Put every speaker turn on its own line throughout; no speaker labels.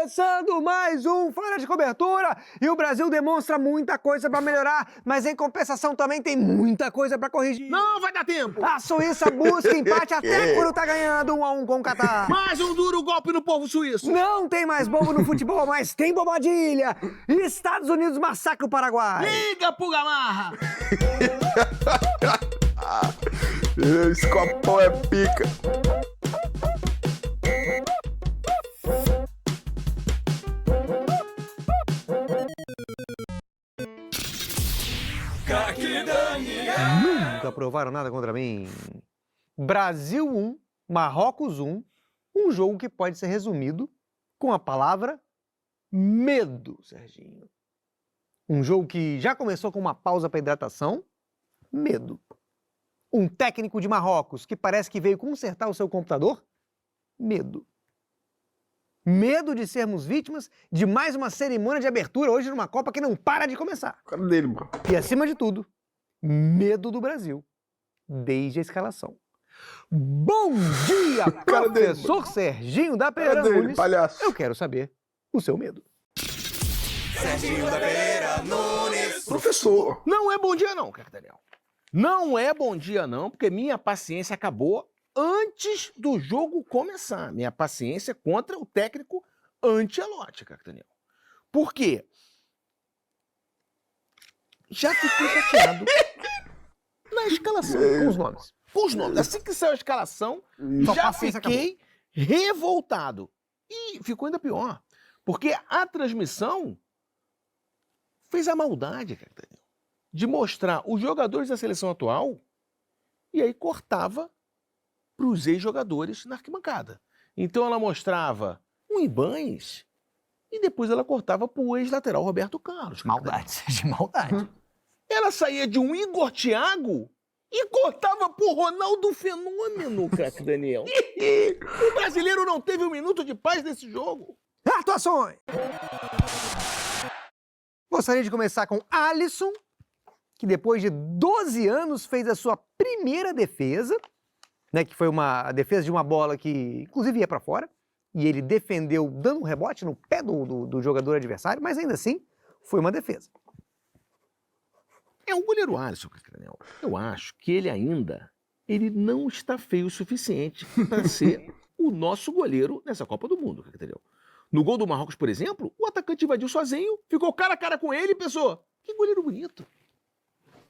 Começando mais um Fora de Cobertura e o Brasil demonstra muita coisa pra melhorar, mas em compensação também tem muita coisa pra corrigir.
Não vai dar tempo!
A Suíça busca empate até quando tá ganhando 1-1 com o Catar.
Mais um duro golpe no povo suíço!
Não tem mais bobo no futebol, mas tem bobadilha. Estados Unidos massacra o Paraguai.
Liga pro Gamarra!
Esse copão é pica.
Nunca provaram nada contra mim. Brasil 1, Marrocos 1, um jogo que pode ser resumido com a palavra medo, Serginho. Um jogo que já começou com uma pausa para hidratação, medo. Um técnico de Marrocos que parece que veio consertar o seu computador, medo. Medo de sermos vítimas de mais uma cerimônia de abertura hoje numa Copa que não para de começar.
Cara dele, mano.
E acima de tudo, medo do Brasil, desde a escalação. Bom dia,
Cara dele,
professor Serginho da
Cara
Pereira
dele,
Nunes.
palhaço.
Eu quero saber o seu medo.
Serginho da Pereira Nunes.
Professor.
Não é bom dia não, cara Daniel. Não é bom dia não, porque minha paciência acabou antes do jogo começar. Minha paciência contra o técnico Ancelotti, cara Daniel. Por quê? Já fiquei chateado na escalação, com os nomes. Com os nomes. Assim que saiu a escalação,
Sua
já
paciência
fiquei revoltado. E ficou ainda pior, porque a transmissão fez a maldade, cara Daniel, de mostrar os jogadores da seleção atual e aí cortava para os ex-jogadores na arquibancada. Então ela mostrava um Ibanes e depois ela cortava para o ex-lateral Roberto Carlos.
Maldade, Serginho, maldade.
Ela saía de um Igor Thiago e cortava pro Ronaldo Fenômeno, craque Daniel. O brasileiro não teve um minuto de paz nesse jogo.
Atuações! Gostaria de começar com Alisson, que depois de 12 anos fez a sua primeira defesa, né, que foi a defesa de uma bola que inclusive ia para fora, e ele defendeu dando um rebote no pé do jogador adversário, mas ainda assim foi uma defesa.
É o goleiro Alisson, craque Daniel. Eu acho que ele não está feio o suficiente para ser o nosso goleiro nessa Copa do Mundo, craque Daniel. No gol do Marrocos, por exemplo, o atacante invadiu sozinho, ficou cara a cara com ele e pensou, que goleiro bonito.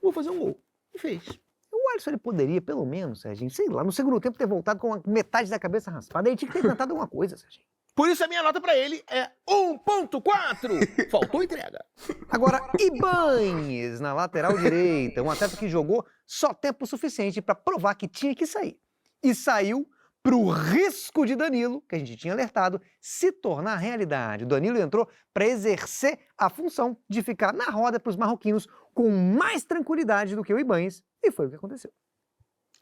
Vou fazer um gol. E fez.
O Alisson ele poderia, pelo menos, Serginho, sei lá, no segundo tempo ter voltado com a metade da cabeça raspada. Ele tinha que ter tentado alguma coisa, Serginho.
Por isso a minha nota para ele é 1.4. Faltou entrega.
Agora, Ibanes na lateral direita, um atleta que jogou só tempo suficiente para provar que tinha que sair. E saiu pro risco de Danilo, que a gente tinha alertado, se tornar realidade. O Danilo entrou para exercer a função de ficar na roda para os marroquinos com mais tranquilidade do que o Ibanes, e foi o que aconteceu.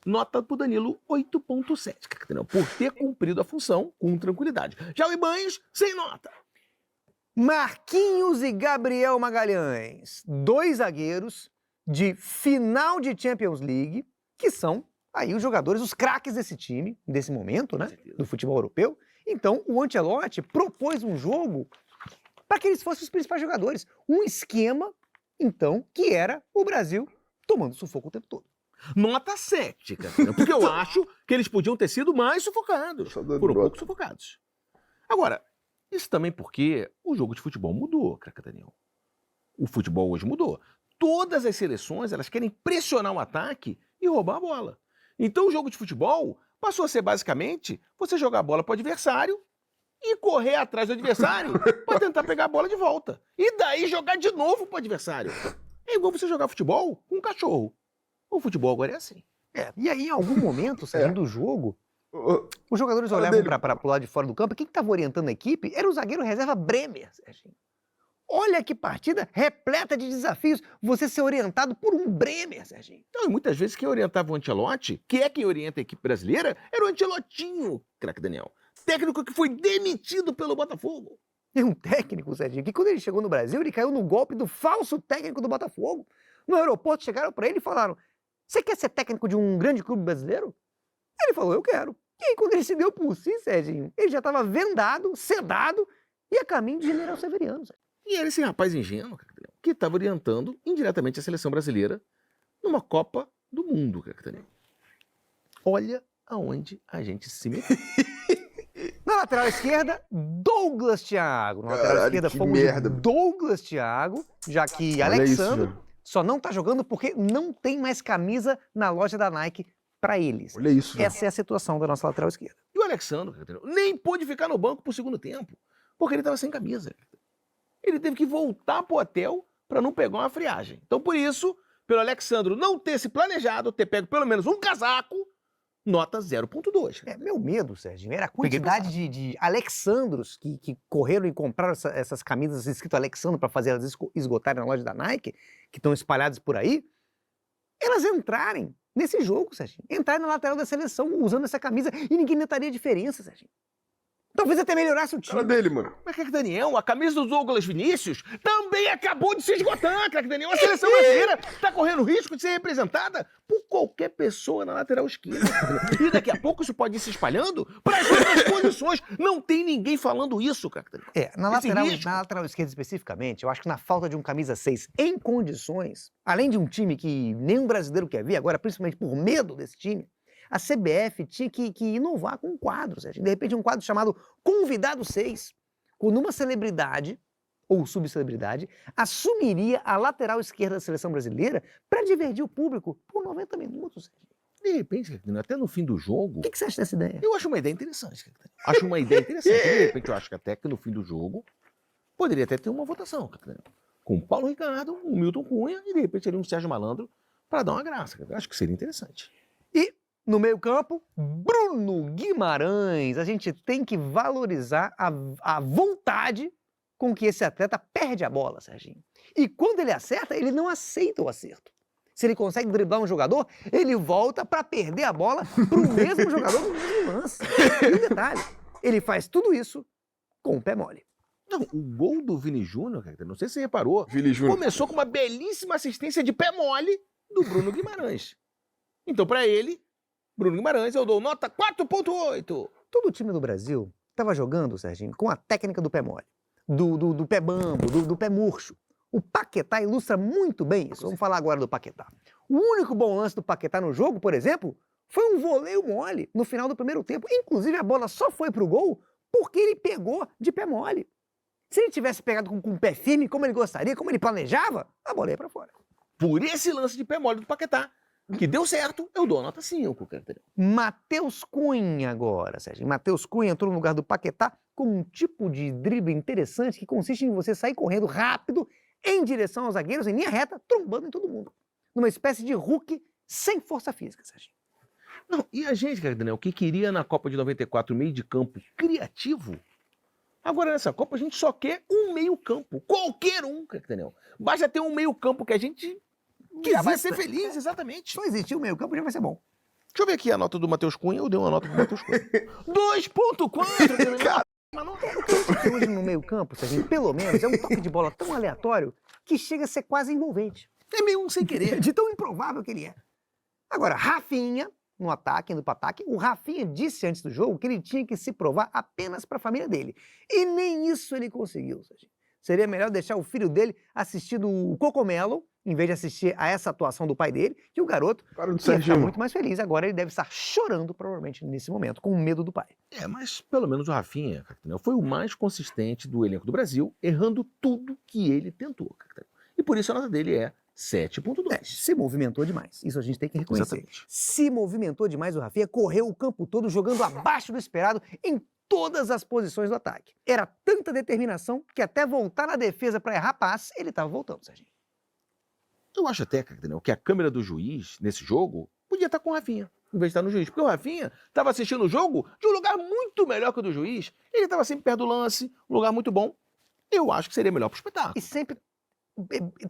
Nota pro Danilo 8.7, craque Daniel, por ter cumprido a função com tranquilidade. Já o Ibanes, sem nota.
Marquinhos e Gabriel Magalhães, dois zagueiros de final de Champions League, que são aí os jogadores, os craques desse time, desse momento, né, do futebol europeu. Então, o Ancelotti propôs um jogo para que eles fossem os principais jogadores. Um esquema, então, que era o Brasil tomando sufoco o tempo todo.
Nota 7, craque Daniel, porque eu acho que eles podiam ter sido mais sufocados. Foram pouco sufocados. Agora, isso também porque o jogo de futebol mudou, craque Daniel. O futebol hoje mudou. Todas as seleções, elas querem pressionar o ataque e roubar a bola. Então o jogo de futebol passou a ser basicamente você jogar a bola para o adversário e correr atrás do adversário para tentar pegar a bola de volta. E daí jogar de novo para o adversário. É igual você jogar futebol com um cachorro. O futebol agora é assim.
E aí, em algum momento, Serginho, do jogo, os jogadores olhavam para o lado de fora do campo, e quem estava orientando a equipe era o zagueiro reserva Bremer, Serginho. Olha que partida repleta de desafios, você ser orientado por um Bremer, Serginho.
Então, muitas vezes quem orientava o Ancelotti, que é quem orienta a equipe brasileira, era o Ancelotinho, craque Daniel. Técnico que foi demitido pelo Botafogo.
E um técnico, Serginho, que quando ele chegou no Brasil, ele caiu no golpe do falso técnico do Botafogo. No aeroporto chegaram para ele e falaram, você quer ser técnico de um grande clube brasileiro? Ele falou, eu quero. E aí, quando ele se deu por si, Serginho, ele já estava vendado, sedado e a caminho de General Severiano, Sérgio.
E era esse rapaz ingênuo, Craque Daniel, que estava orientando indiretamente a seleção brasileira numa Copa do Mundo, Craque Daniel. Olha aonde a gente se meteu.
Na lateral esquerda, Douglas Thiago. Na lateral
Caralho,
esquerda
que
fomos
merda.
de Douglas Thiago, já que
Olha
Alexandro
isso, velho.
só não tá jogando porque não tem mais camisa na loja da Nike para eles.
Olha isso, velho.
Essa é a situação da nossa lateral esquerda.
E o Alexandre, Craque Daniel, nem pôde ficar no banco pro segundo tempo, porque ele estava sem camisa. Ele teve que voltar pro hotel para não pegar uma friagem. Então, por isso, pelo Alexandre não ter se planejado, ter pego pelo menos um casaco, nota 0.2.
Meu medo, Sérgio, era a quantidade de Alexandros que correram e compraram essas camisas escrito Alexandro para fazer elas esgotarem na loja da Nike, que estão espalhadas por aí, elas entrarem nesse jogo, Sérgio. Entrarem na lateral da seleção usando essa camisa e ninguém notaria a diferença, Sérgio. Talvez até melhorasse o time.
Cara dele, mano.
Mas, Craque Daniel, a camisa do Douglas Vinícius também acabou de se esgotar, Craque Daniel. A seleção brasileira está correndo risco de ser representada por qualquer pessoa na lateral esquerda. E daqui a pouco isso pode ir se espalhando para as outras posições. Não tem ninguém falando isso, Craque Daniel.
Na
Esse risco.
lateral esquerda especificamente, eu acho que na falta de um camisa 6 em condições, além de um time que nenhum brasileiro quer ver, agora principalmente por medo desse time, a CBF tinha que inovar com um quadro, Sérgio. De repente um quadro chamado Convidado 6, quando uma celebridade ou subcelebridade assumiria a lateral esquerda da seleção brasileira para divertir o público por 90 minutos, Sérgio.
De repente, Craque Daniel, até no fim do jogo,
O que você acha dessa ideia?
eu acho uma ideia interessante, Craque Daniel. Acho uma ideia interessante. De repente, eu acho que até que no fim do jogo poderia até ter uma votação, Craque Daniel. Com o Paulo Ricardo, o Milton Cunha e de repente ali um Sérgio Malandro para dar uma graça, Craque Daniel. Acho que seria interessante.
E no meio-campo, Bruno Guimarães. A gente tem que valorizar a vontade com que esse atleta perde a bola, Serginho. E quando ele acerta, ele não aceita o acerto. Se ele consegue driblar um jogador, ele volta para perder a bola para o mesmo jogador no mesmo lance. E um detalhe, ele faz tudo isso com o pé mole.
Não, o gol do Vini Júnior, Craque Daniel, não sei se você reparou,
Vini Júnior.
começou com uma belíssima assistência de pé mole do Bruno Guimarães. Então, para ele, Bruno Guimarães, eu dou nota 4.8.
Todo o time do Brasil estava jogando, Serginho, com a técnica do pé mole, do pé bambo, do pé murcho. O Paquetá ilustra muito bem isso. Vamos falar agora do Paquetá. O único bom lance do Paquetá no jogo, por exemplo, foi um voleio mole no final do primeiro tempo. Inclusive, a bola só foi pro gol porque ele pegou de pé mole. Se ele tivesse pegado com o pé firme, como ele gostaria, como ele planejava, a bola ia para fora.
Por esse lance de pé mole do Paquetá, que deu certo, eu dou nota 5, Craque Daniel.
Matheus Cunha agora, Sérgio. Matheus Cunha entrou no lugar do Paquetá com um tipo de drible interessante que consiste em você sair correndo rápido em direção aos zagueiros, em linha reta, trombando em todo mundo. Numa espécie de Hulk sem força física, Sérgio.
Não, e a gente, Craque Daniel, que queria na Copa de 94 meio de campo criativo, agora nessa Copa a gente só quer um meio campo. Qualquer um, Craque Daniel. Basta ter um meio campo que a gente quiser
vai
ser
ser-
feliz, exatamente.
Só existir o meio campo já vai ser bom.
Deixa eu ver aqui a nota do Matheus Cunha, eu dei uma nota pro Matheus Cunha. 2.4, cara. Mas não tem.
Porque hoje no meio campo, Sérgio, pelo menos, é um toque de bola tão aleatório que chega a ser quase envolvente.
É meio um sem querer.
De tão improvável que ele é. Agora, Rafinha, no ataque, indo para ataque, o Rafinha disse antes do jogo que ele tinha que se provar apenas para a família dele. E nem isso ele conseguiu, Sérgio. Seria melhor deixar o filho dele assistindo o Cocomelo, em vez de assistir a essa atuação do pai dele, que o garoto
Para do
ia ficar
Serginho.
muito mais feliz. Agora ele deve estar chorando, provavelmente, nesse momento, com medo do pai.
É, mas pelo menos o Rafinha, Craque Daniel, foi o mais consistente do elenco do Brasil, errando tudo que ele tentou, Craque Daniel. E por isso a nota dele é 7.2.
Se movimentou demais, isso a gente tem que reconhecer.
Exatamente.
Se movimentou demais o Rafinha, correu o campo todo jogando abaixo do esperado em todas as posições do ataque. Era tanta determinação que até voltar na defesa para errar passe, ele estava voltando, Serginho.
Eu acho até, Craque Daniel, que a câmera do juiz, nesse jogo, podia estar com o Rafinha, em vez de estar no juiz. Porque o Rafinha estava assistindo o jogo de um lugar muito melhor que o do juiz. Ele estava sempre perto do lance, um lugar muito bom. Eu acho que seria melhor para o espetáculo.
E sempre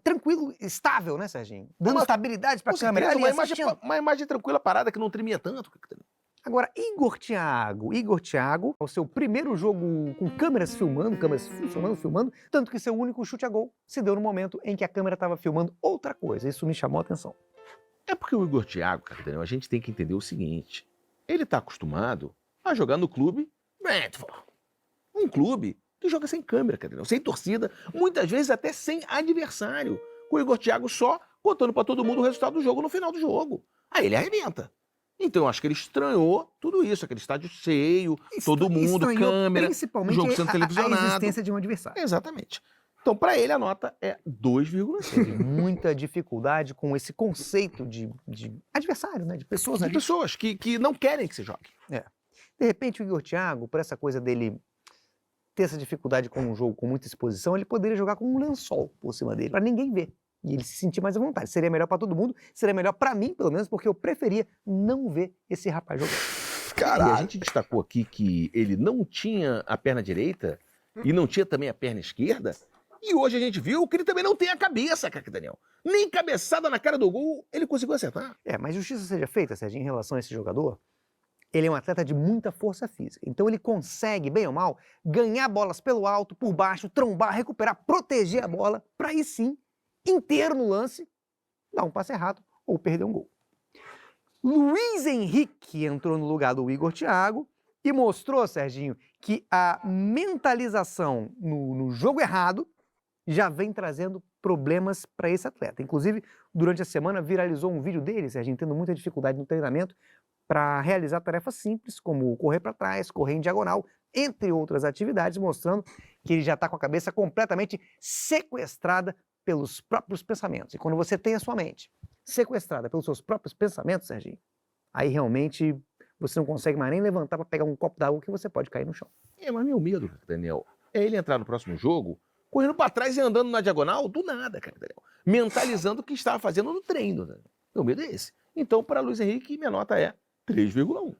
tranquilo, estável, né, Serginho? Dando
Uma-
estabilidade para a
Com
câmera.
certeza,
Ali,
uma imagem,
assistindo.
uma imagem tranquila, parada, que não tremia tanto, Craque Daniel.
Agora, Igor Thiago, é o seu primeiro jogo com câmeras filmando, câmeras funcionando, filmando, tanto que seu único chute a gol se deu no momento em que a câmera estava filmando outra coisa. Isso me chamou a atenção.
É porque o Igor Thiago, Craque Daniel, a gente tem que entender o seguinte. Ele está acostumado a jogar no clube Brentford. Um clube que joga sem câmera, Daniel, sem torcida, muitas vezes até sem adversário, com o Igor Thiago só contando pra todo mundo o resultado do jogo no final do jogo. Aí ele arrebenta. Então eu acho que ele estranhou tudo isso, aquele estádio cheio, todo mundo,
Estranhou
câmera,
principalmente
jogo sendo
a
televisionado.
existência de um adversário.
Exatamente. Então, pra ele, a nota é 2,5.
Muita dificuldade com esse conceito de adversário, né? De pessoas
De
ali.
pessoas que não querem que você jogue.
De repente, o Igor Thiago, por essa coisa dele ter essa dificuldade com um jogo com muita exposição, ele poderia jogar com um lençol por cima dele, pra ninguém ver. E ele se sentir mais à vontade. Seria melhor pra todo mundo, seria melhor pra mim, pelo menos, porque eu preferia não ver esse rapaz jogando.
E a
Caralho.
gente destacou aqui que ele não tinha a perna direita e não tinha também a perna esquerda. E hoje a gente viu que ele também não tem a cabeça, Daniel. Nem cabeçada na cara do gol ele conseguiu acertar.
Mas justiça seja feita, Sérgio, em relação a esse jogador, ele é um atleta de muita força física. Então ele consegue, bem ou mal, ganhar bolas pelo alto, por baixo, trombar, recuperar, proteger a bola, pra aí sim, inteiro no lance, dar um passe errado ou perder um gol. Luiz Henrique entrou no lugar do Igor Thiago e mostrou, Serginho, que a mentalização no jogo errado já vem trazendo problemas para esse atleta. Inclusive, durante a semana viralizou um vídeo dele, Serginho, tendo muita dificuldade no treinamento para realizar tarefas simples, como correr para trás, correr em diagonal, entre outras atividades, mostrando que ele já está com a cabeça completamente sequestrada pelos próprios pensamentos. E quando você tem a sua mente sequestrada pelos seus próprios pensamentos, Serginho, aí realmente você não consegue mais nem levantar para pegar um copo d'água que você pode cair no chão.
Mas meu medo, Daniel, é ele entrar no próximo jogo correndo pra trás e andando na diagonal do nada, Daniel. Mentalizando o que estava fazendo no treino. Né? Meu medo é esse. Então, para Luiz Henrique, minha nota é 3,1.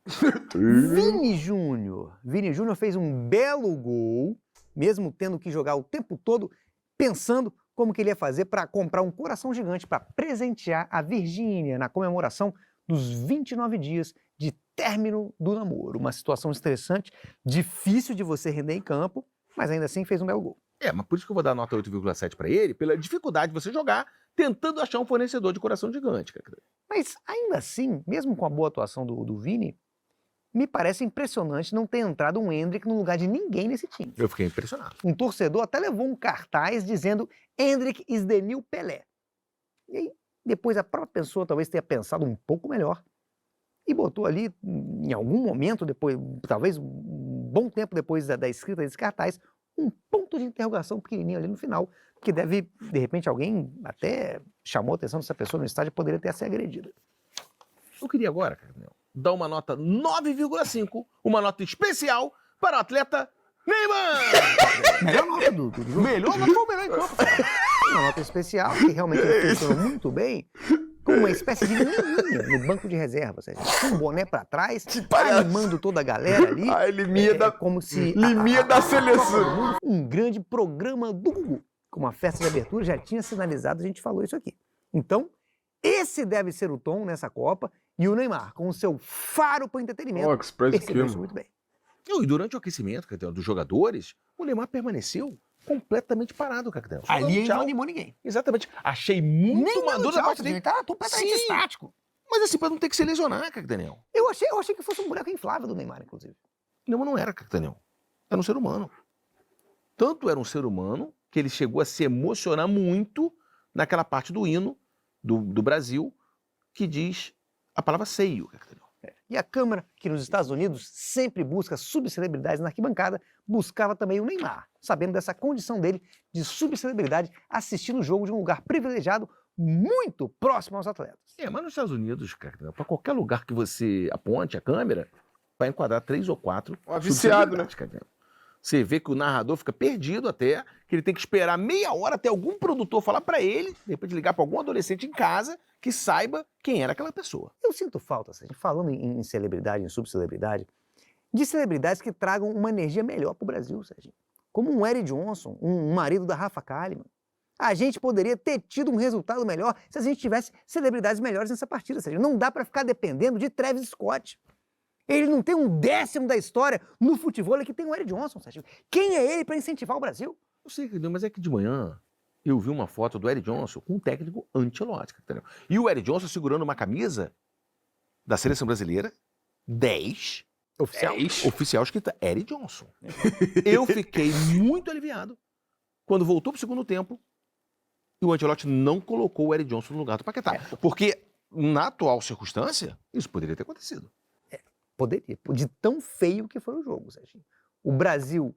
Vini Júnior fez um belo gol, mesmo tendo que jogar o tempo todo pensando como que ele ia fazer para comprar um coração gigante para presentear a Virgínia na comemoração dos 29 dias de término do namoro. Uma situação estressante, difícil de você render em campo, mas ainda assim fez um belo gol.
Mas por isso que eu vou dar nota 8,7 para ele, pela dificuldade de você jogar tentando achar um fornecedor de coração gigante.
Mas ainda assim, mesmo com a boa atuação do Vini, me parece impressionante não ter entrado um Endrick no lugar de ninguém nesse time.
Eu fiquei impressionado.
Um torcedor até levou um cartaz dizendo Endrick is the new Pelé. E aí, depois a própria pessoa talvez tenha pensado um pouco melhor e botou ali, em algum momento depois, talvez um bom tempo depois da escrita desse cartaz, um ponto de interrogação pequenininho ali no final, que deve, de repente, alguém até chamou a atenção dessa pessoa no estádio e poderia ter sido agredida.
Eu queria agora, Daniel, dar uma nota 9,5, uma nota especial para o atleta Neymar!
Melhor nota do jogo.
Melhor nota ou melhor em campo?
Uma nota especial, que realmente ele funcionou muito bem, com uma espécie de menininha no banco de reserva, com um boné pra trás, animando toda a galera ali.
A liminha da...
Como se
liminha da seleção.
um grande programa do Gugu, com uma festa de abertura, já tinha sinalizado, a gente falou isso aqui. Então, esse deve ser o tom nessa Copa, e o Neymar, com o seu faro para entretenimento,
Ó, que express
percebeu
aqui,
isso
mano.
muito bem.
E durante o aquecimento, dos jogadores, o Neymar permaneceu completamente parado, Daniel. Só
Ali
dando
ele
tchau.
não animou ninguém.
Exatamente. Achei muito
Nem
maduro da parte dele.
ele tá completamente
Sim.
estático.
Mas assim, pra não ter que se lesionar, Daniel.
Eu achei que fosse um boneco inflável do Neymar, inclusive.
Não, mas não era, Daniel. Era um ser humano. Tanto era um ser humano que ele chegou a se emocionar muito naquela parte do hino do Brasil que diz a palavra seio, Daniel.
E a Câmara, que nos Estados Unidos sempre busca subcelebridades na arquibancada, buscava também o Neymar, sabendo dessa condição dele de subcelebridade, assistindo o jogo de um lugar privilegiado muito próximo aos atletas.
Mas nos Estados Unidos, para qualquer lugar que você aponte a câmera, vai enquadrar 3 ou 4
Viciado, né?
Daniel. Você vê que o narrador fica perdido até, que ele tem que esperar meia hora até algum produtor falar para ele, de repente ligar para algum adolescente em casa, que saiba quem era aquela pessoa.
Eu sinto falta, Sérgio, falando em celebridade, em subcelebridade, de celebridades que tragam uma energia melhor para o Brasil, Sérgio. Como um Eric Johnson, um marido da Rafa Kalimann. A gente poderia ter tido um resultado melhor se a gente tivesse celebridades melhores nessa partida, Sérgio. Não dá para ficar dependendo de Travis Scott. Ele não tem 1/10 da história no futebol que tem o Eric Johnson, Sérgio. Quem é ele para incentivar o Brasil?
Eu sei, mas é que de manhã eu vi uma foto do Eric Johnson com um técnico Ancelotti, entendeu? E o Eric Johnson segurando uma camisa da seleção brasileira, 10,
Oficial.
Oficial escrita Eric Johnson. Eu fiquei muito aliviado quando voltou pro segundo tempo e o Ancelotti não colocou o Eric Johnson no lugar do Paquetá. Porque, na atual circunstância, isso poderia ter acontecido.
Poderia. De tão feio que foi o jogo, Serginho. O Brasil,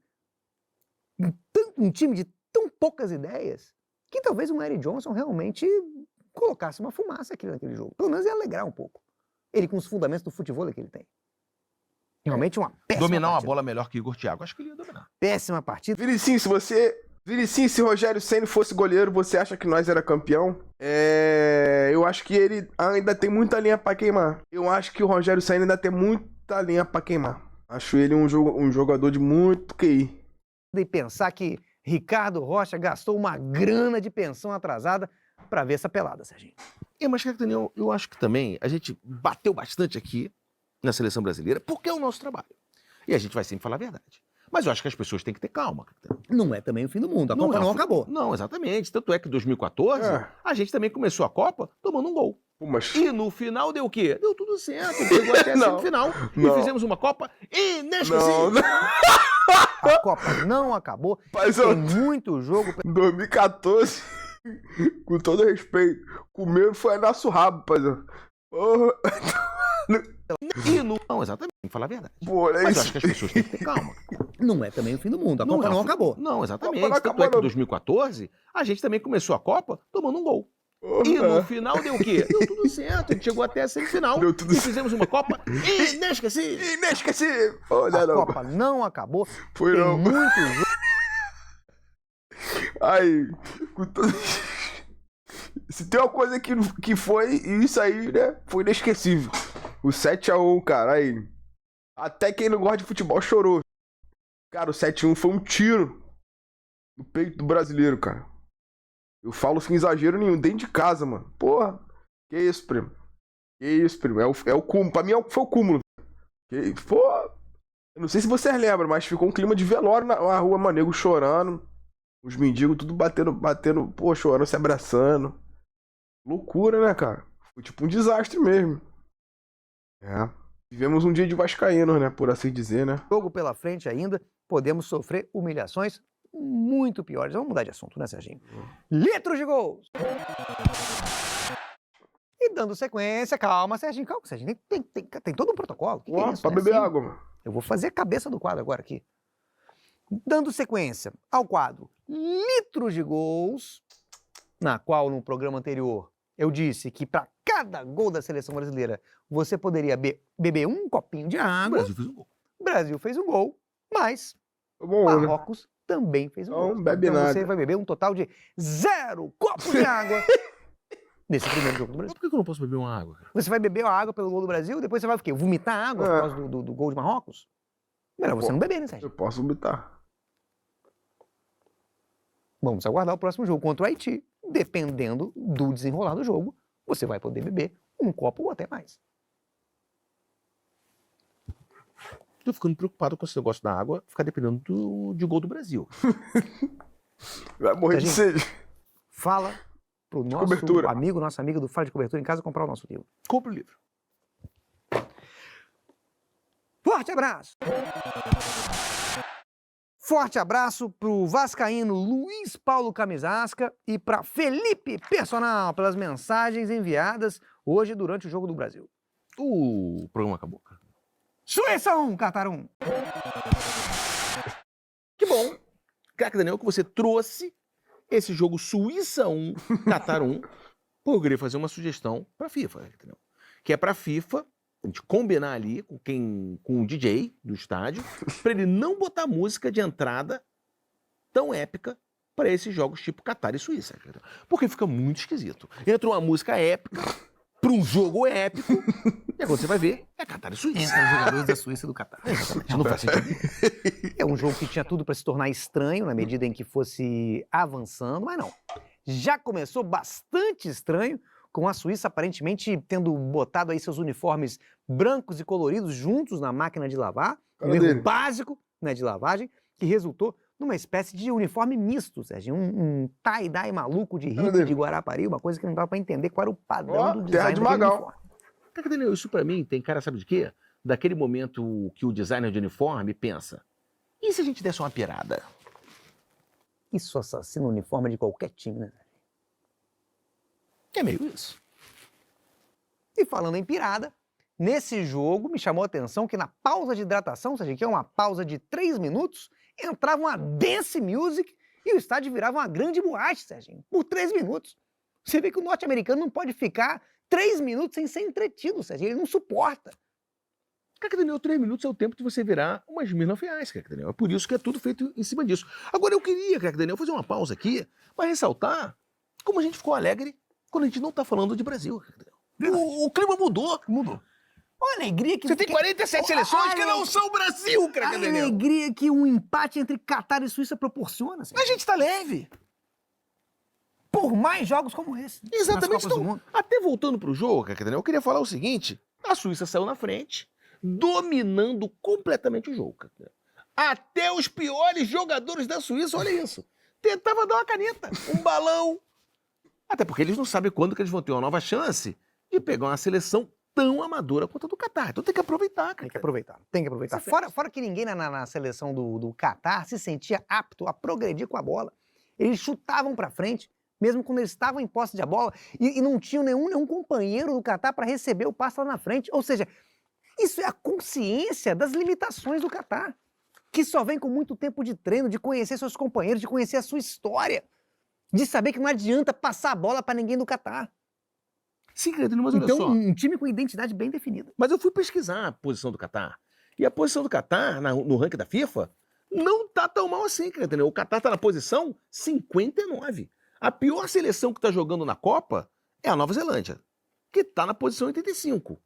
um time de tão poucas ideias, que talvez um Eric Johnson realmente colocasse uma fumaça aqui naquele jogo. Pelo menos ia alegrar um pouco. Ele com os fundamentos do futebol que ele tem. Realmente uma péssima
Dominar uma
partida.
bola melhor que Igor Thiago, acho que ele ia dominar.
Péssima partida.
Vinicinho, se Rogério Ceni fosse goleiro, você acha que nós era campeão? Eu acho que ele ainda tem muita linha pra queimar. Eu acho que o Rogério Ceni ainda tem muita linha pra queimar. Acho ele um jogador de muito QI.
E pensar que Ricardo Rocha gastou uma grana de pensão atrasada para ver essa pelada, Serginho.
Mas, cara, Daniel, eu acho que também a gente bateu bastante aqui na seleção brasileira, porque é o nosso trabalho. E a gente vai sempre falar a verdade. Mas eu acho que as pessoas têm que ter calma, cara.
Não é também o fim do mundo. A Copa não acabou.
Não, exatamente. Tanto é que em 2014, a gente também começou a Copa tomando um gol.
Mas...
E no final deu o quê? Deu tudo certo. Chegou até a semifinal. E fizemos uma Copa inesquecível.
A Copa não acabou. Tem muito jogo.
2014, com todo respeito, comer foi nosso rabo, paizão.
Não, exatamente. Tem que falar a verdade.
Mas
eu acho que as pessoas têm que ter calma.
Não é também o fim do mundo. A Copa não acabou.
Não, exatamente.
Não
Tanto é que em 2014, a gente também começou a Copa tomando um gol. E no final deu o quê? Deu tudo certo. A gente chegou até a semifinal. E fizemos uma Copa inesquecível.
Inesquecível. Olha,
a Copa não acabou.
Foi
tem
não.
muito jogo.
Aí, se tem uma coisa que foi, isso aí, né, foi inesquecível. O 7-1, cara, aí. Até quem não gosta de futebol chorou. Cara, o 7-1 foi um tiro no peito do brasileiro, cara. Eu falo sem exagero nenhum, dentro de casa, mano. Porra, que isso, primo. Que isso, primo. É o cúmulo. Pra mim foi o cúmulo. Pô, eu não sei se vocês lembram, mas ficou um clima de velório na rua, mano. Nego chorando. Os mendigos tudo batendo, pô, chorando, se abraçando. Loucura, né, cara? Foi tipo um desastre mesmo. Vivemos um dia de vascaínos, né, por assim dizer, né?
Jogo pela frente ainda, podemos sofrer humilhações muito piores. Vamos mudar de assunto, né, Serginho? Litros de gols! E dando sequência, calma, Serginho, tem todo um protocolo. Que é isso,
pra
né?
beber
Assim,
água, mano.
Eu vou fazer a cabeça do quadro agora aqui. Dando sequência ao quadro Litros de Gols, na qual no programa anterior eu disse que para cada gol da seleção brasileira você poderia beber um copinho de água.
O Brasil fez um gol.
O Brasil fez um gol, mas
Bom,
Marrocos também fez um
não
gol.
bebe
Então
nada.
você vai beber um total de 0 copos de água nesse primeiro jogo do
Mas
Brasil.
por que eu não posso beber uma água, cara?
Você vai beber a água pelo gol do Brasil, depois você vai o quê? Vomitar água por causa do gol de Marrocos? Melhor você não beber, né, Sérgio?
Eu posso vomitar.
Vamos aguardar o próximo jogo contra o Haiti. Dependendo do desenrolar do jogo, você vai poder beber um copo ou até mais.
Tô ficando preocupado com esse negócio da água ficar dependendo de gol do Brasil.
Vai morrer de
Serginho,
sede.
Fala pro nosso
cobertura.
amigo, nosso amigo do Fala de Cobertura em casa comprar o nosso livro.
Compre o livro.
Forte abraço! Forte abraço pro vascaíno Luiz Paulo Camisasca e para Felipe Personal pelas mensagens enviadas hoje durante o Jogo do Brasil.
O programa acabou, cara.
Suíça 1, Catar 1.
Que bom, craque Daniel, que você trouxe esse jogo Suíça 1, Catar 1. Pô, eu queria fazer uma sugestão pra FIFA, entendeu? Que é pra FIFA a gente combinar ali com o DJ do estádio, pra ele não botar música de entrada tão épica pra esses jogos tipo Catar e Suíça. Entendeu? Porque fica muito esquisito. Entra uma música épica pra um jogo épico, e aí quando você vai ver, é Catar e Suíça.
Entra os jogadores da Suíça e do Catar.
Exatamente, não faz sentido.
É um jogo que tinha tudo para se tornar estranho na medida em que fosse avançando, mas não. Já começou bastante estranho, com a Suíça aparentemente tendo botado aí seus uniformes brancos e coloridos juntos na máquina de lavar, um erro básico, né, de lavagem, que resultou numa espécie de uniforme misto, Sérgio, um tie-dye maluco de hippie de Guarapari, uma coisa que não dava para entender qual era o padrão do design
de
daquele
Magal.
uniforme.
Cara, Daniel, isso pra mim tem cara, sabe de quê? daquele momento que o designer de uniforme pensa, e se a gente desse uma pirada?
Isso assassina o uniforme de qualquer time, né?
É meio isso.
E falando em pirada, nesse jogo me chamou a atenção que na pausa de hidratação, ou seja, que é uma pausa de 3 minutos, entrava uma dance music e o estádio virava uma grande boate, Serginho, por 3 minutos. Você vê que o norte-americano não pode ficar 3 minutos sem ser entretido, Serginho, ele não suporta.
Craque Daniel, 3 minutos é o tempo de você virar umas Smirnoff Ice, Craque Daniel. É por isso que é tudo feito em cima disso. Agora eu queria, Craque Daniel, fazer uma pausa aqui para ressaltar como a gente ficou alegre quando a gente não tá falando de Brasil, Craque Daniel. O clima mudou.
Mudou. Olha a alegria que...
Você tem 47 seleções que não são o Brasil, Craque
A
Daniel.
alegria que um empate entre Catar e Suíça proporciona, Serginho.
A gente tá leve.
Por mais jogos como esse.
Exatamente.
Nas Copas do
Então,
Mundo.
até voltando pro jogo, Craque Daniel, eu queria falar o seguinte. A Suíça saiu na frente, dominando completamente o jogo, Craque Daniel. Até os piores jogadores da Suíça, olha isso, tentava dar uma caneta, um balão. Até porque eles não sabem quando que eles vão ter uma nova chance de pegar uma seleção tão amadora quanto a do Catar. Então tem que aproveitar, cara.
Tem que aproveitar, tem que aproveitar. Fora que ninguém na seleção do Catar se sentia apto a progredir com a bola. Eles chutavam pra frente, mesmo quando eles estavam em posse de a bola, e não tinham nenhum companheiro do Catar para receber o passe lá na frente. Ou seja, isso é a consciência das limitações do Catar, que só vem com muito tempo de treino, de conhecer seus companheiros, de conhecer a sua história, de saber que não adianta passar a bola para ninguém do Catar.
Sim, Craque, mas olha
Então,
só.
um time com identidade bem definida.
Mas eu fui pesquisar a posição do Catar. E a posição do Catar, no ranking da FIFA, não tá tão mal assim, Craque. O Catar tá na posição 59. A pior seleção que tá jogando na Copa é a Nova Zelândia, que tá na posição 85.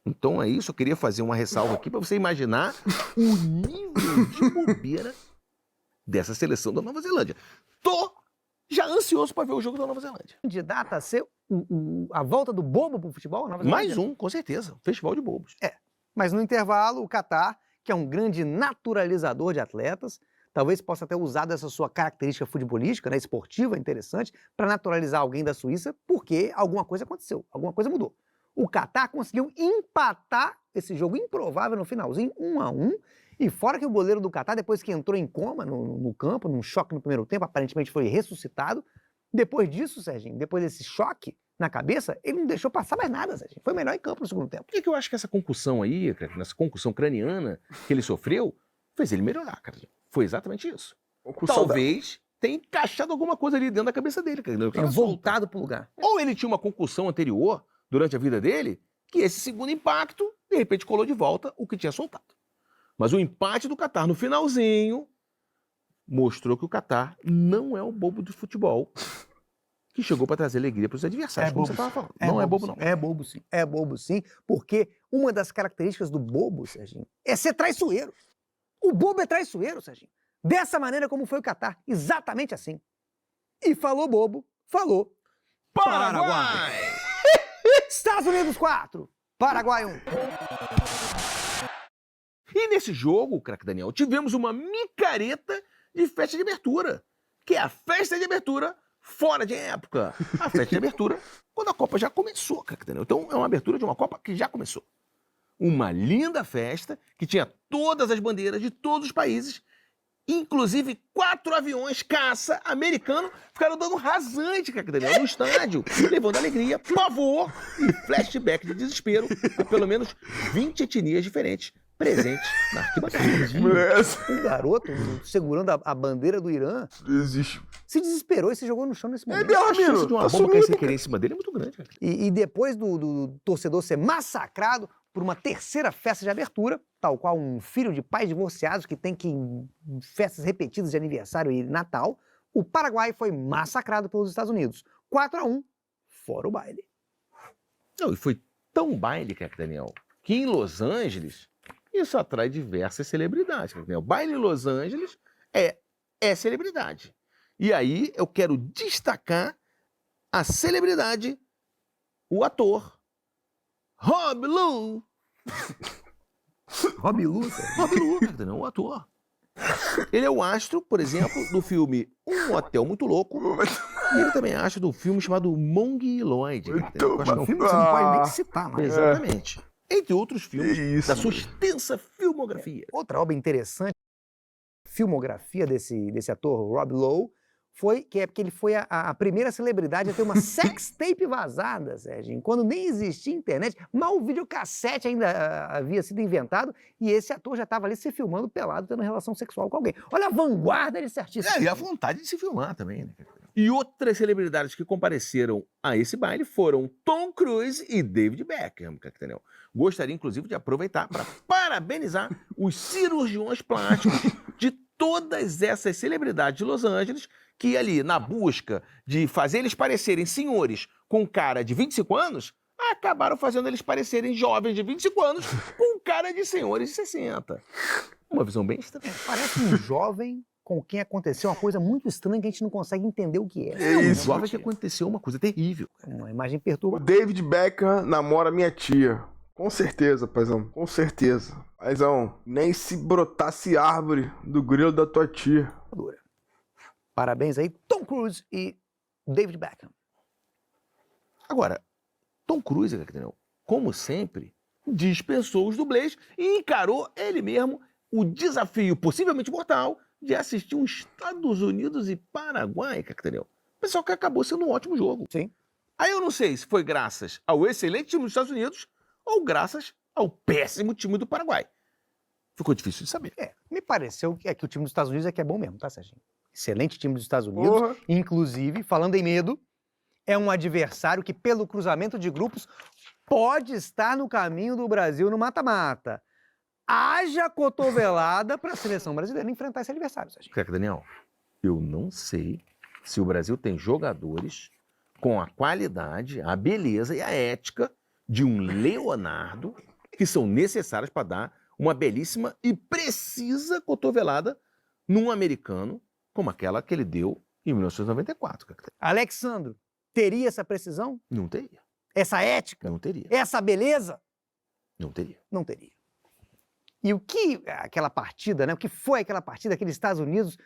Então é isso, eu queria fazer uma ressalva aqui para você imaginar o nível de bobeira dessa seleção da Nova Zelândia. Tô já ansioso para ver o jogo da Nova Zelândia.
Candidata a ser a volta do bobo pro futebol? A Nova Zelândia?
Mais um, com certeza. Festival de bobos.
Mas no intervalo, o Catar, que é um grande naturalizador de atletas, talvez possa ter usado essa sua característica futebolística, né, esportiva, interessante, para naturalizar alguém da Suíça, porque alguma coisa aconteceu, alguma coisa mudou. O Catar conseguiu empatar esse jogo improvável no finalzinho, 1-1, e fora que o goleiro do Catar, depois que entrou em coma no campo, num choque no primeiro tempo, aparentemente foi ressuscitado. Depois disso, Serginho, depois desse choque na cabeça, ele não deixou passar mais nada, Serginho. Foi melhor em campo no segundo tempo.
Por que eu acho que essa concussão aí, cara, essa concussão craniana que ele sofreu, fez ele melhorar, cara? Foi exatamente isso. Talvez tenha encaixado alguma coisa ali dentro da cabeça dele, cara.
Tinha voltado pro lugar.
Ou ele tinha uma concussão anterior, durante a vida dele, que esse segundo impacto, de repente, colou de volta o que tinha soltado. Mas o empate do Catar no finalzinho mostrou que o Catar não é o bobo de futebol que chegou para trazer alegria para os adversários, como você estava falando. Não é bobo, não.
É bobo, sim. É bobo, sim, porque uma das características do bobo, Serginho, é ser traiçoeiro. O bobo é traiçoeiro, Serginho. Dessa maneira como foi o Catar. Exatamente assim. E falou bobo, falou Paraguai. Estados Unidos 4, Paraguai 1.
E nesse jogo, craque Daniel, tivemos uma micareta de festa de abertura, que é a festa de abertura fora de época. A festa de abertura quando a Copa já começou, craque Daniel. Então é uma abertura de uma Copa que já começou. Uma linda festa que tinha todas as bandeiras de todos os países, inclusive 4 aviões caça americanos ficaram dando rasante, craque Daniel, no estádio, levando alegria, pavor e flashback de desespero a pelo menos 20 etnias diferentes presentes na arquibancada.
O garoto, segurando a bandeira do Irã, se desesperou e se jogou no chão nesse momento.
A chance de uma bomba cair sem querer em cima dele é muito grande, cara.
E depois do torcedor ser massacrado por uma terceira festa de abertura, tal qual um filho de pais divorciados que tem que ir em festas repetidas de aniversário e Natal, o Paraguai foi massacrado pelos Estados Unidos. 4-1, fora o baile.
Não, e foi tão baile, craque Daniel, que em Los Angeles isso atrai diversas celebridades. Craque Daniel. Baile em Los Angeles é celebridade. E aí eu quero destacar a celebridade, o ator Rob Lowe.
Rob Lowe,
o ator. Ele é o astro, por exemplo, do filme Um Hotel Muito Louco. E ele também é astro do filme chamado Mongoloid.
Um filme que você não pode nem citar, mas...
Exatamente. entre outros filmes
Isso,
da sua
mano.
extensa filmografia.
Outra obra interessante, filmografia desse ator, Rob Lowe, porque ele foi a primeira celebridade a ter uma sex tape vazada, Sérgio, quando nem existia internet, mal o videocassete ainda havia sido inventado, e esse ator já estava ali se filmando pelado, tendo relação sexual com alguém. Olha a vanguarda desse artista.
E a vontade de se filmar também, né? E outras celebridades que compareceram a esse baile foram Tom Cruise e David Beckham, entendeu? Gostaria, inclusive, de aproveitar para parabenizar os cirurgiões plásticos de todas essas celebridades de Los Angeles que ali, na busca de fazer eles parecerem senhores com cara de 25 anos, acabaram fazendo eles parecerem jovens de 25 anos com cara de senhores de 60. Uma visão bem estranha.
Parece um jovem com quem aconteceu uma coisa muito estranha que a gente não consegue entender o que é.
É isso,
Jovem que aconteceu uma coisa terrível.
Uma imagem
O
perturbadora.
David Beckham namora minha tia. Com certeza, paizão. Com certeza. Paizão, nem se brotasse árvore do grilo da tua tia.
Parabéns aí, Tom Cruise e David Beckham.
Agora, Tom Cruise, entendeu? Como sempre, dispensou os dublês e encarou ele mesmo o desafio possivelmente mortal de assistir um Estados Unidos e Paraguai, entendeu? Pessoal que acabou sendo um ótimo jogo.
Sim.
Aí eu não sei se foi graças ao excelente time dos Estados Unidos ou graças ao péssimo time do Paraguai. Ficou difícil de saber.
Me pareceu que o time dos Estados Unidos é que é bom mesmo, tá, Serginho? Excelente time dos Estados Unidos.
Porra.
Inclusive, falando em medo, é um adversário que, pelo cruzamento de grupos, pode estar no caminho do Brasil no mata-mata. Haja cotovelada para a seleção brasileira enfrentar esse adversário, Serginho.
Caraca, Daniel, eu não sei se o Brasil tem jogadores com a qualidade, a beleza e a ética de um Leonardo que são necessárias para dar uma belíssima e precisa cotovelada num americano como aquela que ele deu em 1994.
Alexandro, teria essa precisão?
Não teria.
Essa ética?
Não teria.
Essa beleza?
Não teria.
Não teria. E o que aquela partida, né? O que foi aquela partida, aqueles Estados Unidos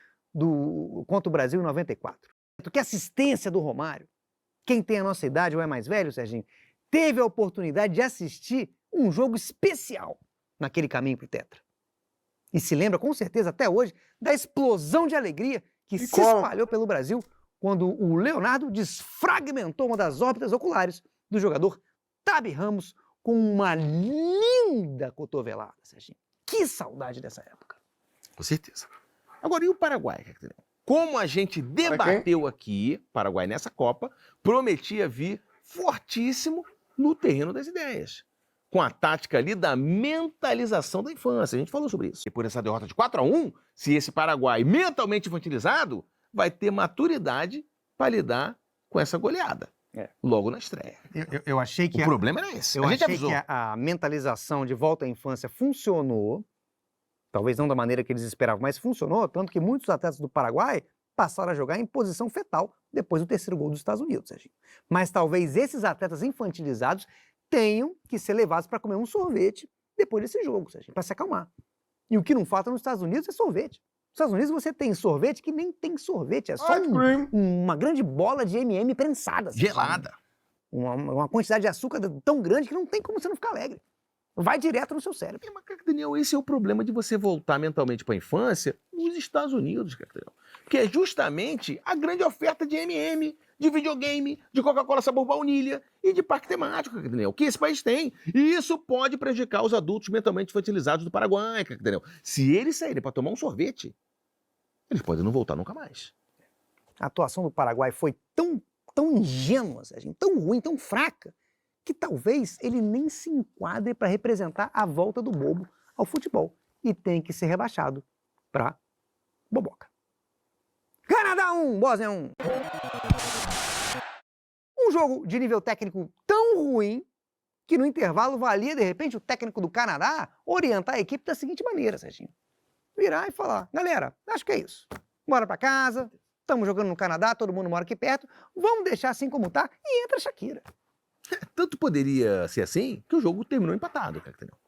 contra o Brasil em 94? Que assistência do Romário. Quem tem a nossa idade ou é mais velho, Serginho, teve a oportunidade de assistir um jogo especial naquele caminho para o Tetra. E se lembra, com certeza, até hoje, da explosão de alegria que se espalhou pelo Brasil quando o Leonardo desfragmentou uma das órbitas oculares do jogador Tabi Ramos com uma linda cotovelada, Serginho. Que saudade dessa época.
Com certeza. Agora, e o Paraguai? Como a gente debateu aqui, Paraguai nessa Copa prometia vir fortíssimo no terreno das ideias. Com a tática ali da mentalização da infância. A gente falou sobre isso. E por essa derrota de 4-1, se esse Paraguai mentalmente infantilizado, vai ter maturidade para lidar com essa goleada. Logo na estreia.
Eu achei que
o problema era esse.
Eu
a gente
achei
avisou.
que a mentalização de volta à infância funcionou, talvez não da maneira que eles esperavam, mas funcionou, tanto que muitos atletas do Paraguai passaram a jogar em posição fetal depois do terceiro gol dos Estados Unidos, Serginho. Mas talvez esses atletas infantilizados tenham que ser levados para comer um sorvete depois desse jogo, Serginho, para se acalmar. E o que não falta nos Estados Unidos é sorvete. Nos Estados Unidos você tem sorvete que nem tem sorvete, é só uma grande bola de M&M prensada.
Gelada.
Uma quantidade de açúcar tão grande que não tem como você não ficar alegre. Vai direto no seu cérebro.
Mas, Daniel, esse é o problema de você voltar mentalmente para a infância nos Estados Unidos, Daniel. Que é justamente a grande oferta de M&M, de videogame, de Coca-Cola sabor baunilha e de parque temático, Daniel, que esse país tem. E isso pode prejudicar os adultos mentalmente infantilizados do Paraguai, Daniel. Se eles saírem para tomar um sorvete, eles podem não voltar nunca mais.
A atuação do Paraguai foi tão ingênua, Serginho, tão ruim, tão fraca, que talvez ele nem se enquadre para representar a volta do bobo ao futebol. E tem que ser rebaixado para boboca. Canadá 1, Bósnia 1. Um jogo de nível técnico tão ruim que no intervalo valia, de repente, o técnico do Canadá orientar a equipe da seguinte maneira, Serginho. Virar e falar, galera, acho que é isso. Bora para casa, estamos jogando no Canadá, todo mundo mora aqui perto, vamos deixar assim como tá e entra a Shakira.
Tanto poderia ser assim que o jogo terminou empatado, Daniel.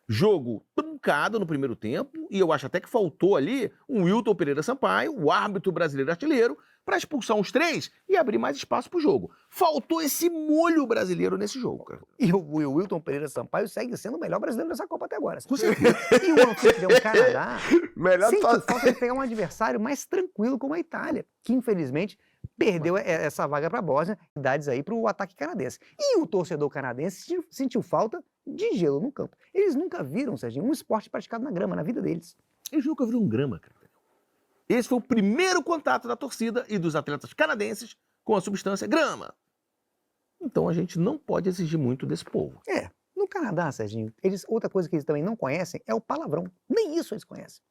Jogo truncado no primeiro tempo, e eu acho até que faltou ali um Wilton Pereira Sampaio, o árbitro brasileiro artilheiro, para expulsar uns 3 e abrir mais espaço pro jogo. Faltou esse molho brasileiro nesse jogo, cara.
E o Wilton Pereira Sampaio segue sendo o melhor brasileiro dessa Copa até agora. Com certeza. E o anfitrião Canadá
Melhor
sentiu
tá-
falta de pegar um adversário mais tranquilo como a Itália, que infelizmente perdeu essa vaga para a Bósnia, idades aí para o ataque canadense. E o torcedor canadense sentiu falta de gelo no campo. Eles nunca viram, Serginho, um esporte praticado na grama, na vida deles.
Eles nunca viram um grama, cara. Esse foi o primeiro contato da torcida e dos atletas canadenses com a substância grama. Então a gente não pode exigir muito desse povo.
No Canadá, Serginho, outra coisa que eles também não conhecem é o palavrão. Nem isso eles conhecem.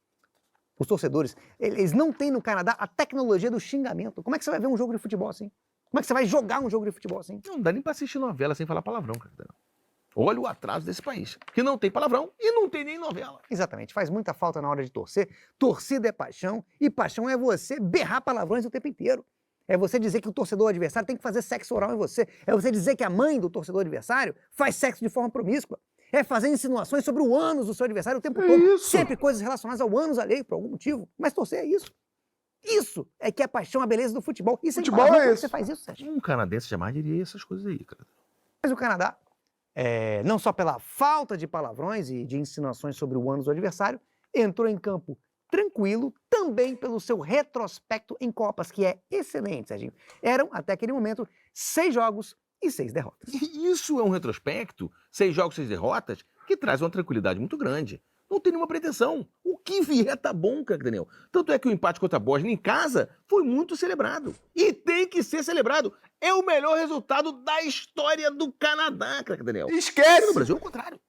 Os torcedores, eles não têm no Canadá a tecnologia do xingamento. Como é que você vai ver um jogo de futebol assim? Como é que você vai jogar um jogo de futebol assim?
Não dá nem pra assistir novela sem falar palavrão, cara. Olha o atraso desse país, que não tem palavrão e não tem nem novela.
Exatamente, faz muita falta na hora de torcer. Torcida é paixão e paixão é você berrar palavrões o tempo inteiro. É você dizer que o torcedor adversário tem que fazer sexo oral em você. É você dizer que a mãe do torcedor adversário faz sexo de forma promíscua. É fazer insinuações sobre o ânus do seu adversário o tempo todo.
isso?
Sempre coisas relacionadas ao ânus alheio, por algum motivo. Mas torcer é isso. Isso é que é a paixão, a beleza do futebol. E sem
Futebol
palavrão,
é
como
isso.
você faz isso, Sérgio?
Um canadense jamais diria essas coisas aí, cara.
Mas o Canadá, não só pela falta de palavrões e de insinuações sobre o ânus do adversário, entrou em campo tranquilo, também pelo seu retrospecto em Copas, que é excelente, Serginho. Eram, até aquele momento, 6 jogos e 6 derrotas.
E isso é um retrospecto, 6 jogos, 6 derrotas, que traz uma tranquilidade muito grande. Não tem nenhuma pretensão. O que vier tá bom, cara, Daniel. Tanto é que o empate contra a Bósnia em casa foi muito celebrado. E tem que ser celebrado. É o melhor resultado da história do Canadá, cara, Daniel. E no
Esquece!
Brasil é o contrário.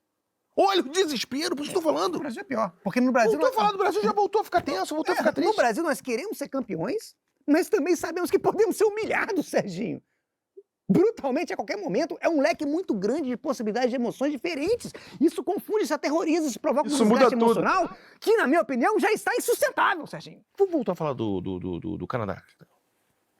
Olha o desespero, por isso que eu tô
No
falando.
Brasil é pior, porque no Brasil...
Voltou a falar do Brasil, já voltou a ficar tenso, voltou a ficar
No
triste.
Brasil nós queremos ser campeões, mas também sabemos que podemos ser humilhados, Serginho. Brutalmente a qualquer momento. É um leque muito grande de possibilidades de emoções diferentes. Isso confunde, isso aterroriza, isso provoca um
Isso muda
desgaste
tudo.
emocional que, na minha opinião, já está insustentável, Serginho.
Vamos voltar a falar do Canadá.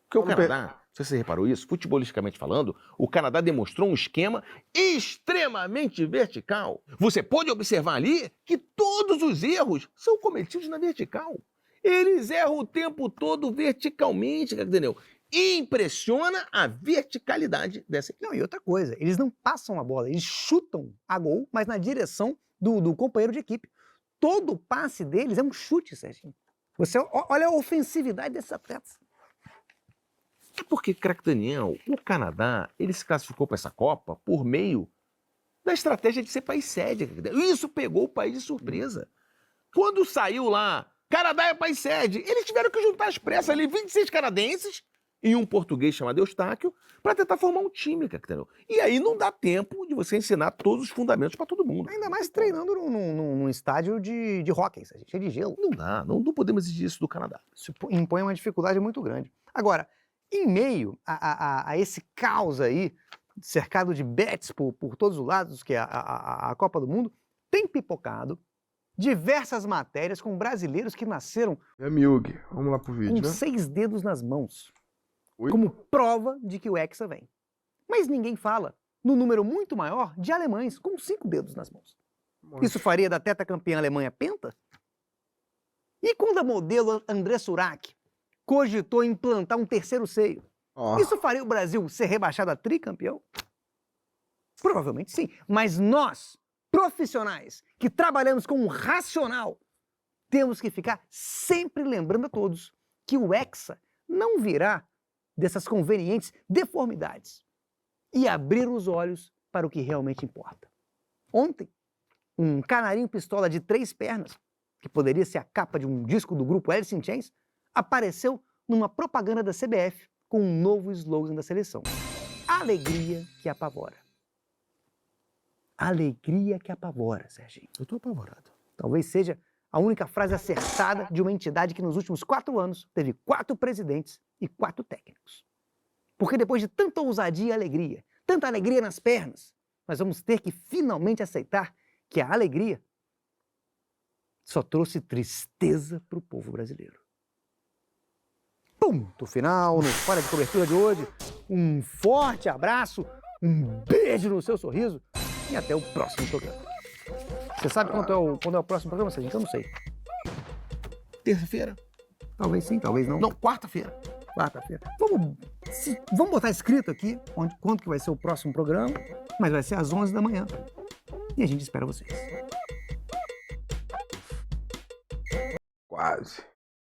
Porque o
Vamos
Canadá, não sei se você reparou isso, futebolisticamente falando, o Canadá demonstrou um esquema extremamente vertical. Você pode observar ali que todos os erros são cometidos na vertical. Eles erram o tempo todo verticalmente, Daniel. Impressiona a verticalidade dessa equipe.
Não, e outra coisa, eles não passam a bola, eles chutam a gol, mas na direção do companheiro de equipe. Todo passe deles é um chute, Serginho. Você olha a ofensividade desses atletas.
É porque, craque Daniel, o Canadá, ele se classificou para essa Copa por meio da estratégia de ser país sede. Isso pegou o país de surpresa. Quando saiu lá, Canadá é país sede, eles tiveram que juntar às pressas ali 26 canadenses e um português chamado Eustáquio para tentar formar um time, craque Daniel. E aí não dá tempo de você ensinar todos os fundamentos para todo mundo.
Ainda mais treinando num estádio de hóquei, Serginho, cheio de gelo.
Não dá, não podemos exigir isso do Canadá.
Isso impõe uma dificuldade muito grande. Agora, em meio a esse caos aí, cercado de bets por todos os lados, que é a Copa do Mundo, tem pipocado diversas matérias com brasileiros que nasceram
É Miug. Vamos lá pro vídeo,
com
né?
6 dedos nas mãos,
Oi?
como prova de que o Hexa vem. Mas ninguém fala no número muito maior de alemães com 5 dedos nas mãos. Isso faria da tetacampeã Alemanha penta? E quando a modelo André Surak cogitou implantar um terceiro seio,
Ó,
isso faria o Brasil ser rebaixado a tricampeão? Provavelmente sim. Mas nós, profissionais, que trabalhamos com o racional, temos que ficar sempre lembrando a todos que o Hexa não virá dessas convenientes deformidades e abrir os olhos para o que realmente importa. Ontem, um canarinho pistola de 3 pernas, que poderia ser a capa de um disco do grupo Alice in Chains, apareceu numa propaganda da CBF com um novo slogan da seleção. Alegria que apavora. Alegria que apavora, Serginho.
Eu tô apavorado.
Talvez seja a única frase acertada de uma entidade que nos últimos 4 anos teve 4 presidentes e 4 técnicos. Porque depois de tanta ousadia e alegria, tanta alegria nas pernas, nós vamos ter que finalmente aceitar que a alegria só trouxe tristeza para o povo brasileiro. Ponto final no Fora de Cobertura de hoje. Um forte abraço, um beijo no seu sorriso e até o próximo programa. Você sabe quando é o próximo programa, Serginho? Eu não sei.
Terça-feira?
Talvez sim, talvez não.
Não, quarta-feira.
Quarta-feira. Vamos botar escrito aqui quando que vai ser o próximo programa, mas vai ser às 11 da manhã. E a gente espera vocês.
Quase.